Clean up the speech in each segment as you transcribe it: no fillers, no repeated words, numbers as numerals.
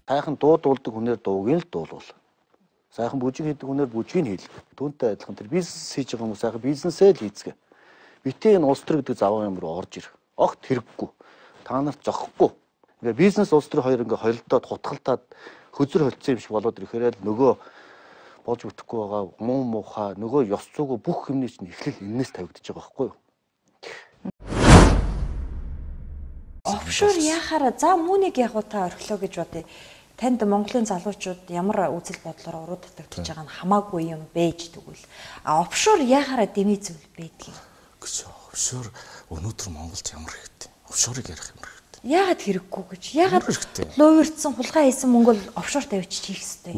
Сайхан дуу дуулдаг хүнээр дууг нь л дуулуул. Сайхан бүжиг хийдэг хүнээр бүжгийг хийл. Түүнтэй адилхан тэр бизнес хийж байгаа хүмүүс сайхан бизнесээ л хийцгээ. Битээ энэ улс төр гэдэг заваа юм руу орж ир. Огт хэрэггүй. Та нарт зохихгүй. Ингээ бизнес улс төр хоёр ингээ холилдоод хутгалтаад хөзөр холцсон юм шиг болоод ирэхээр л нөгөө болж үтэхгүй байгаа муу муухай нөгөө ёс зүйг бүх юмний чинь эхлэл энэс тавигдаж байгаа байхгүй юу? Офшор яхаараа за мууник яг та орхилоо гэж бодъё. Танд Монголын залуучууд ямар үзэл бодлоор уруу татагдж байгаа нь хамаагүй юм бэж тэгвэл. А офшор яхаараа дэмий зүйл байдгийг. Гэж офшор өнөөдөр Монголд ямар хэрэгтэй? Офшорыг ярих юм хэрэгтэй. Яагаад хэрэггүй гэж? Яагаад луурдсан хулгай хийсэн мөнгө л офшорт тавьчих хийх хэрэгтэй.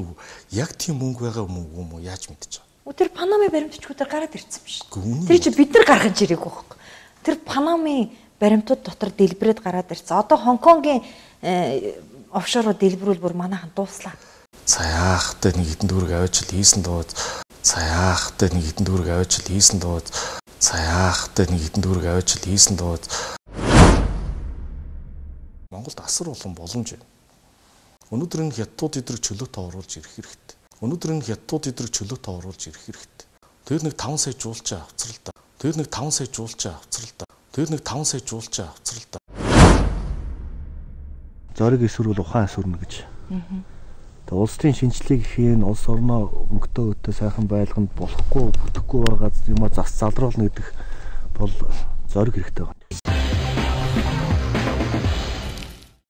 Яг тийм мөнгө байгаа юм уу яаж мэдчих вэ? Тэр Панамын баримтчгуудаар гараад ирсэн биш. Тэр чи бид нар гаргаж ирээгүй байхгүй. Тэр Панамын баримтууд дотор дэлбэрээд гараад ирсэн. Одоо Хонконгийн офшороо дэлбэрүүл бүр манайхан дууслаа. Цаяахтай нэг хэдэн дүүрэг аваачил хийсэн дууд. Цаяахтай нэг хэдэн дүүрэг аваачил хийсэн дууд. Цаяахтай нэг хэдэн дүүрэг аваачил хийсэн дууд. Монголд асар олон боломж байна. Өнөөдөр энэ хятадууд эдрэг чөлөөтэй оруулж ирэх хэрэгтэй. Өнөөдөр энэ хятадууд эдрэг чөлөөтэй оруулж ирэх хэрэгтэй. Тэр нэг 5 сая жуулчаа авцрал та. Тэр нэг 5 сая жуулчаа авцрал та. Тэр нэг 5 сая жуулчаа авцрал та. Зориг эсвэрүүл ухаан эсвэрнэ гэж. Тэгээ улсын шинжлэх хийн улс орноо өнгөтэй өтө сайхан байлганд болохгүй бүтэхгүй байгаа юм а зас залруулна гэдэг бол зориг хэрэгтэй байна.